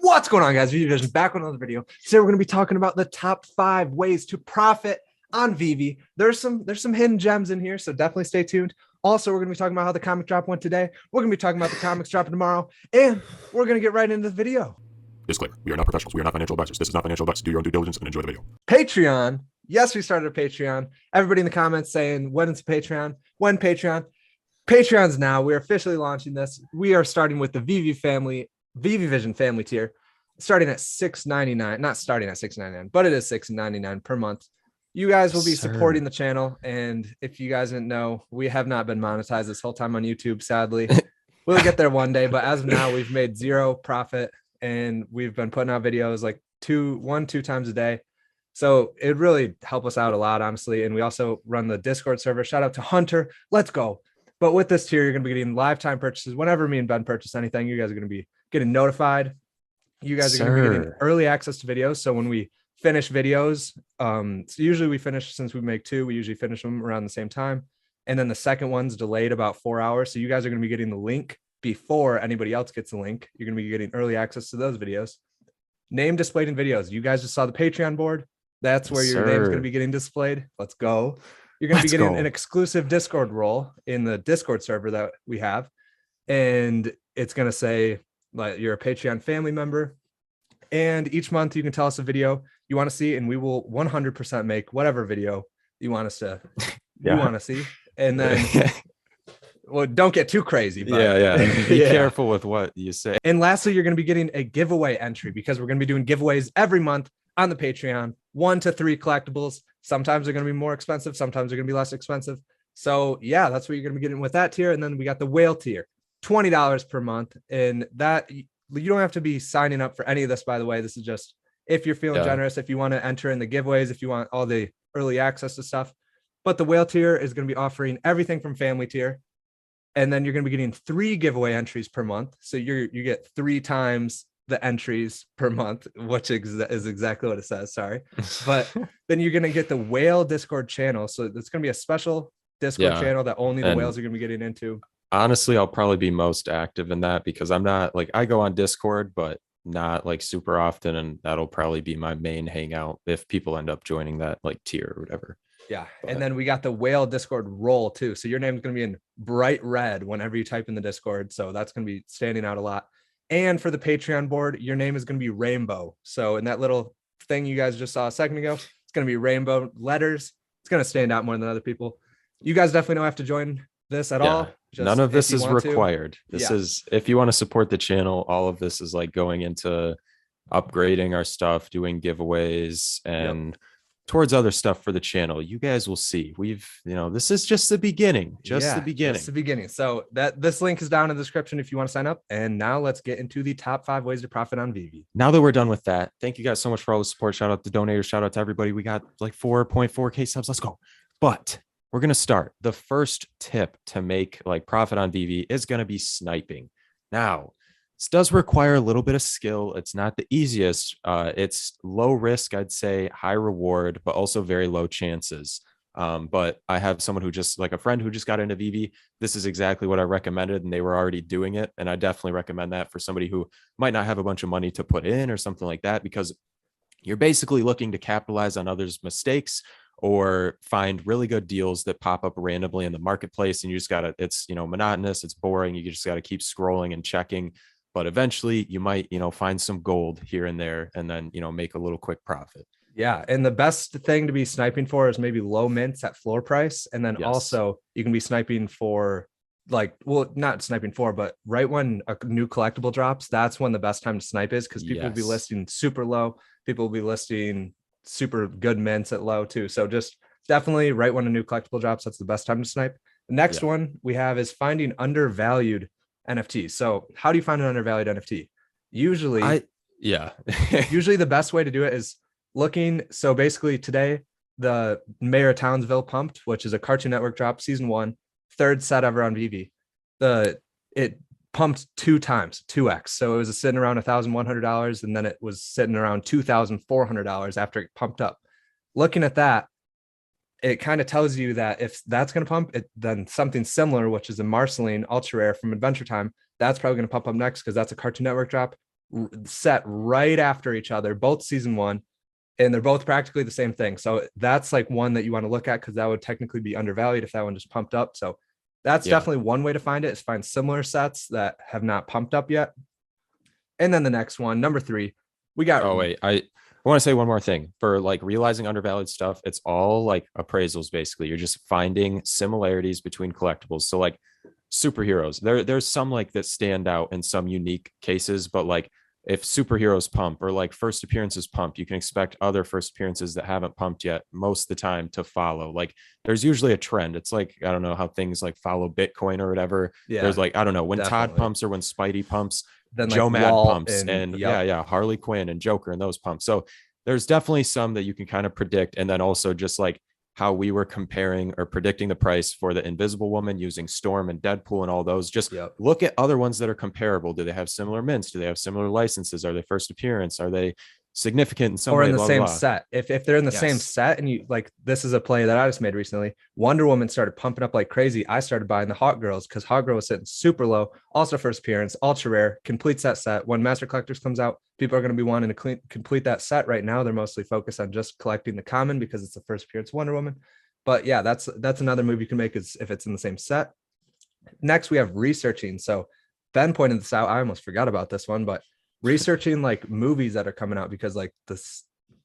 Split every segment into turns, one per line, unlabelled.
What's going on, guys? Veve Vision back with another video. Today we're going to be talking about the top 5 ways to profit on Veve. There's some hidden gems in here, so definitely stay tuned. Also, we're going to be talking about how the comic drop went today. We're going to be talking about the comics dropping tomorrow, and we're going to get right into the video.
Disclaimer: we are not professionals. We are not financial advisors. This is not financial advice. Do your own due diligence and enjoy the video.
Patreon. Yes, we started a Patreon. Everybody in the comments saying when it's Patreon. When Patreon? Patreon's now. We're officially launching this. We are starting with the Veve Vision family tier, starting at $6.99. Not starting at $6.99, but it is $6.99 per month. You guys will be supporting the channel, and if you guys didn't know, we have not been monetized this whole time on YouTube, sadly. We'll get there one day, but as of now, we've made zero profit, and we've been putting out videos like two times a day. So it really helped us out a lot, honestly. And we also run the Discord server. Shout out to Hunter. Let's go. But with this tier, you're going to be getting lifetime purchases. Whenever me and Ben purchase anything, you guys are going to be getting notified. You guys are going to be getting early access to videos. So when we finish videos, so usually we finish, since we make 2, we usually finish them around the same time. And then the second one's delayed about 4 hours. So you guys are going to be getting the link before anybody else gets the link. You're going to be getting early access to those videos. Name displayed in videos. You guys just saw the Patreon board. That's where your name's going to be getting displayed. Let's go. You're going to be getting an exclusive Discord role in the Discord server that we have. And it's going to say like you're a Patreon family member. And each month you can tell us a video you want to see, and we will 100% make whatever video you want us to you want to see. And then well, don't get too crazy, but
be careful with what you say.
And lastly, you're going to be getting a giveaway entry, because we're going to be doing giveaways every month on the Patreon. 1 to 3 collectibles. Sometimes they're going to be more expensive, sometimes they're going to be less expensive. So yeah, that's what you're going to be getting with that tier. And then we got the whale tier, $20 per month. And that you don't have to be signing up for any of this, by the way. This is just if you're feeling generous, if you want to enter in the giveaways, if you want all the early access to stuff. But the whale tier is going to be offering everything from family tier. And then you're going to be getting 3 giveaway entries per month. So you get 3 times the entries per month, which is exactly what it says. Sorry. But then you're going to get the whale Discord channel. So it's going to be a special Discord channel that only the whales are going to be getting into.
Honestly, I'll probably be most active in that, because I'm not like, I go on Discord, but not like super often. And that'll probably be my main hangout if people end up joining that like tier or whatever.
Yeah. And then we got the whale Discord role too. So your name's going to be in bright red whenever you type in the Discord. So that's going to be standing out a lot. And for the Patreon board, your name is going to be rainbow. So in that little thing you guys just saw a second ago, it's going to be rainbow letters. It's going to stand out more than other people. You guys definitely don't have to join this at all. Just
none of this is required. This is, if you want to support the channel, all of this is like going into upgrading our stuff, doing giveaways, and towards other stuff for the channel. You guys will see. This is just the beginning. Just the beginning.
So this link is down in the description if you want to sign up. And now let's get into the top 5 ways to profit on Veve.
Now that we're done with that, thank you guys so much for all the support. Shout out to donators. Shout out to everybody. We got like 4.4K subs. Let's go. But we're going to start. The first tip to make like profit on Veve is going to be sniping. Now, this does require a little bit of skill. It's not the easiest. It's low risk, I'd say, high reward, but also very low chances. But I have someone who just, like a friend who just got into Veve. This is exactly what I recommended, and they were already doing it. And I definitely recommend that for somebody who might not have a bunch of money to put in or something like that, because you're basically looking to capitalize on others' mistakes or find really good deals that pop up randomly in the marketplace. And you just got to, it's, monotonous, it's boring. You just got to keep scrolling and checking. But eventually you might, find some gold here and there, and then, make a little quick profit.
Yeah. And the best thing to be sniping for is maybe low mints at floor price. And then also you can be sniping for not sniping for, but right when a new collectible drops, that's when the best time to snipe is, because people will be listing super low. People will be listing super good mints at low too. So just definitely right when a new collectible drops, that's the best time to snipe. The next one we have is finding undervalued NFT. So how do you find an undervalued NFT? Usually usually the best way to do it is looking. So basically today, the Mayor of Townsville pumped, which is a Cartoon Network drop, season 1, 3rd set ever on Veve. It pumped 2 times, 2x. So it was sitting around $1,100, and then it was sitting around $2,400 after it pumped up. Looking at that, it kind of tells you that if that's going to pump it, then something similar, which is a Marceline ultra rare from Adventure Time, that's probably going to pump up next, because that's a Cartoon Network drop. set right after each other, both season 1, and they're both practically the same thing. So that's like one that you want to look at, because that would technically be undervalued if that one just pumped up. So that's definitely one way to find it, is find similar sets that have not pumped up yet. And then the next one, number 3, we got.
Oh wait, I want to say one more thing for like realizing undervalued stuff. It's all like appraisals. Basically, you're just finding similarities between collectibles. So like superheroes, there's some like that stand out in some unique cases, but like if superheroes pump or like first appearances pump, you can expect other first appearances that haven't pumped yet most of the time to follow. Like there's usually a trend. It's like, I don't know how things like follow Bitcoin or whatever.
Yeah,
there's like, I don't know, when Todd
definitely.
pumps or when Spidey pumps,
Then
Joe
like
Mad
Walt
pumps and
yep.
yeah, Harley Quinn and Joker and those pumps. So there's definitely some that you can kind of predict. And then also just like how we were comparing or predicting the price for the Invisible Woman using Storm and Deadpool and all those. Just look at other ones that are comparable. Do they have similar mints? Do they have similar licenses? Are they first appearance? Are they significant in some
or
way?
in the
Blah,
same
blah, blah.
set? If they're in the same set, and you like, this is a play that I just made recently. Wonder Woman started pumping up like crazy. I started buying the Hot Girls because Hot Girl was sitting super low. Also first appearance, ultra rare, completes that set. When Master Collectors comes out, people are going to be wanting to complete that set. Right now, they're mostly focused on just collecting the common because it's the first appearance Wonder Woman. But yeah, that's another move you can make, is if it's in the same set. Next, we have researching. So Ben pointed this out. I almost forgot about this one, but researching like movies that are coming out, because like this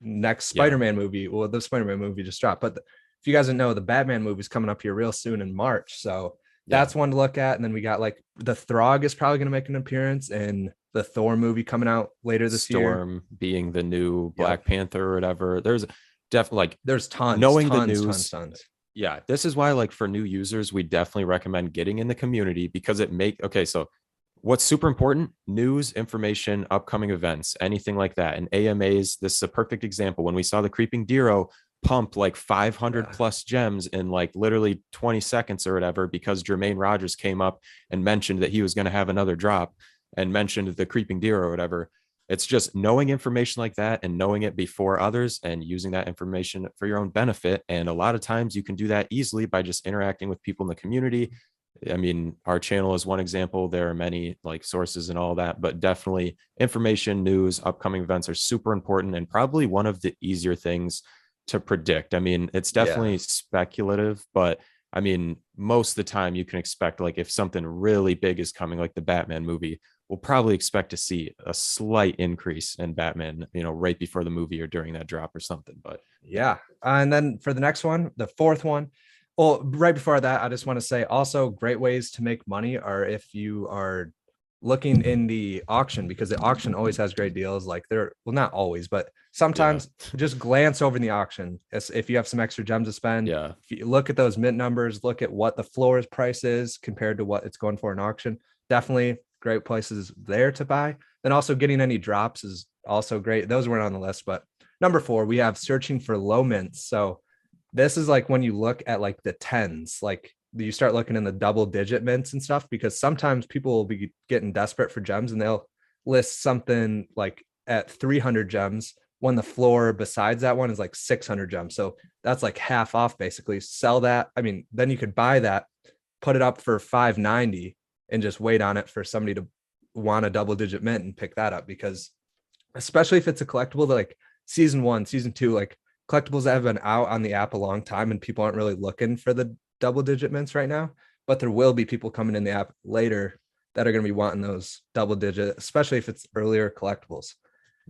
next Spider-Man movie, well, the Spider-Man movie just dropped, but if you guys don't know, the Batman movie is coming up here real soon in March. So that's one to look at. And then we got like the Throg is probably going to make an appearance in the Thor movie coming out later this year.
Storm being the new Black Panther or whatever. There's definitely like,
there's tons,
knowing
tons,
the news.
tons.
Yeah, this is why like for new users, we definitely recommend getting in the community, because so what's super important: news, information, upcoming events, anything like that. And AMAs, this is a perfect example. When we saw the Creeping Dero pump like 500 plus gems in like literally 20 seconds or whatever, because Jermaine Rogers came up and mentioned that he was going to have another drop and mentioned the Creeping Dero or whatever. It's just knowing information like that and knowing it before others and using that information for your own benefit. And a lot of times you can do that easily by just interacting with people in the community. I mean, our channel is one example. There are many like sources and all that, but definitely information, news, upcoming events are super important, and probably one of the easier things to predict. I mean, it's definitely speculative, but I mean, most of the time you can expect, like if something really big is coming, like the Batman movie, we'll probably expect to see a slight increase in Batman, right before the movie or during that drop or something. But
and then for the next one, the fourth one, well, right before that, I just want to say also great ways to make money are if you are looking in the auction, because the auction always has great deals. Like not always, but sometimes just glance over in the auction. If you have some extra gems to spend, if you look at those mint numbers, look at what the floor's price is compared to what it's going for in auction. Definitely great places there to buy. Then also getting any drops is also great. Those weren't on the list, but number 4, we have searching for low mints. So this is like when you look at like the tens, like you start looking in the double digit mints and stuff, because sometimes people will be getting desperate for gems and they'll list something like at 300 gems when the floor besides that one is like 600 gems. So that's like half off basically. Sell that. I mean, then you could buy that, put it up for 590 and just wait on it for somebody to want a double digit mint and pick that up, because especially if it's a collectible that like season 1, season 2, like collectibles that have been out on the app a long time and people aren't really looking for the double digit mints right now, but there will be people coming in the app later that are going to be wanting those double digit, especially if it's earlier collectibles.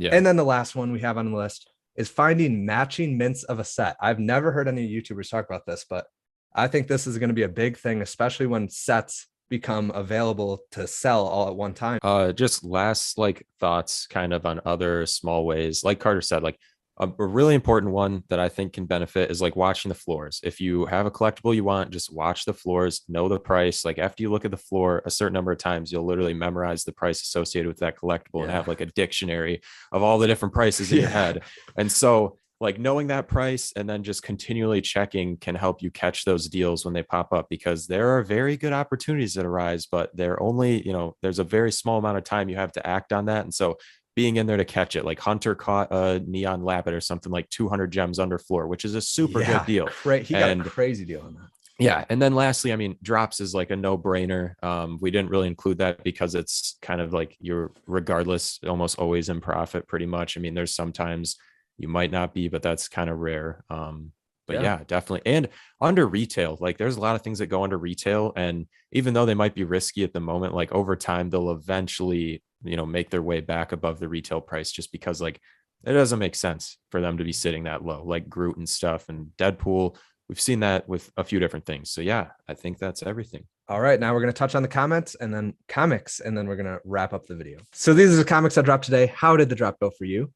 And then the last one we have on the list is finding matching mints of a set. I've never heard any YouTubers talk about this, but I think this is going to be a big thing, especially when sets become available to sell all at one time.
Just last like thoughts kind of on other small ways, like Carter said, like a really important one that I think can benefit is like watching the floors. If you have a collectible you want, just watch the floors, know the price. Like after you look at the floor a certain number of times, you'll literally memorize the price associated with that collectible and have like a dictionary of all the different prices in your head. And so like knowing that price and then just continually checking can help you catch those deals when they pop up, because there are very good opportunities that arise, but they're only, there's a very small amount of time you have to act on that. And so being in there to catch it, like Hunter caught a Neon Lapid or something like 200 gems under floor, which is a super good deal.
He got a crazy deal on that.
Yeah. And then lastly, I mean, drops is like a no brainer. We didn't really include that because it's kind of like you're regardless, almost always in profit pretty much. I mean, there's sometimes you might not be, but that's kind of rare. But yeah, definitely. And under retail, like there's a lot of things that go under retail. And even though they might be risky at the moment, like over time, they'll eventually, make their way back above the retail price just because like it doesn't make sense for them to be sitting that low, like Groot and stuff and Deadpool. We've seen that with a few different things. So yeah, I think that's everything.
All right, now we're going to touch on the comments and then comics, and then we're going to wrap up the video. So these are the comics that dropped today. How did the drop go for you?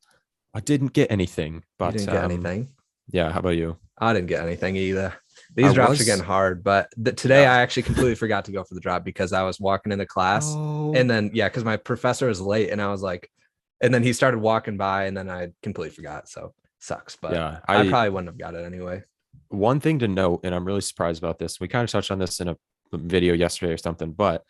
I didn't get anything, but
You didn't get anything.
Yeah. How about you?
I didn't get anything either. These drops are getting hard, but today I actually completely forgot to go for the drop because I was walking into class and then, because my professor was late and I was like, and then he started walking by and then I completely forgot. So sucks, but I probably wouldn't have got it anyway.
One thing to note, and I'm really surprised about this. We kind of touched on this in a video yesterday or something, but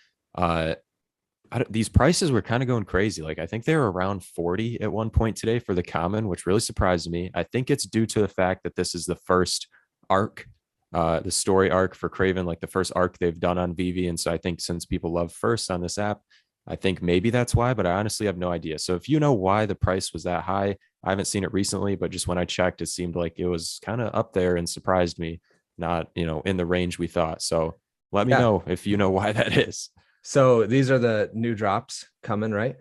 these prices were kind of going crazy. Like I think they were around 40 at one point today for the common, which really surprised me. I think it's due to the fact that this is the first arc, the story arc for Craven, like the first arc they've done on Veve. And so I think since people love first on this app, I think maybe that's why, but I honestly have no idea. So if you know why the price was that high, I haven't seen it recently, but just when I checked, it seemed like it was kind of up there and surprised me, not, in the range we thought. So let me know if you know why that is.
So these are the new drops coming, right?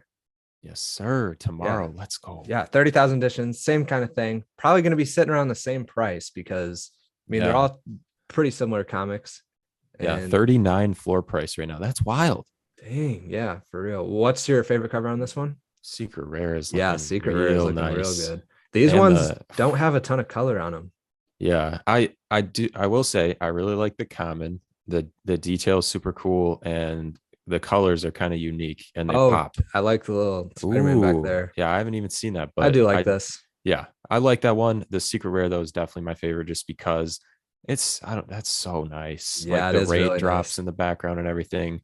Yes, sir. Tomorrow. Let's go.
Yeah. 30,000 editions, same kind of thing. Probably going to be sitting around the same price because they're all pretty similar comics.
Yeah. 39 floor price right now. That's wild.
Dang. Yeah, for real. What's your favorite cover on this one?
Secret Rare is
Secret Rare is looking real good. These
and
ones don't have a ton of color on them.
Yeah, I will say I really like the common. The detail is super cool and the colors are kind of unique and they pop.
I like the little Spider-Man back there.
Yeah, I haven't even seen that, but
I do like this.
Yeah, I like that one. The Secret Rare though is definitely my favorite just because that's so nice.
Yeah,
like the
raindrops
really nice in the background and everything.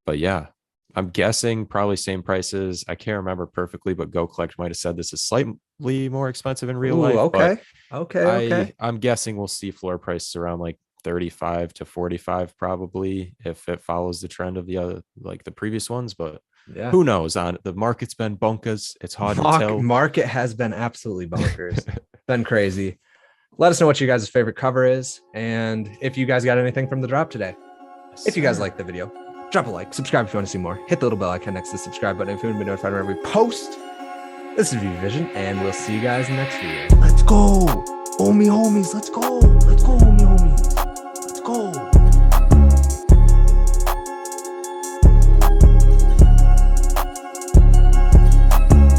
But yeah, I'm guessing probably same prices. I can't remember perfectly, but Go Collect might have said this is slightly more expensive in real life.
Okay.
I'm guessing we'll see floor prices around like 35 to 45 probably if it follows the trend of the other, like the previous ones. But who knows? On the market's been bonkers. It's hard to tell.
Market has been absolutely bonkers. Been crazy. Let us know what you guys' favorite cover is, and if you guys got anything from the drop today. If you guys like the video, drop a like, subscribe if you want to see more, hit the little bell icon next to the subscribe button if you want to be notified whenever we post. This is Veve Vision, and we'll see you guys next video. Let's go, homies, let's go, homie. Let's go.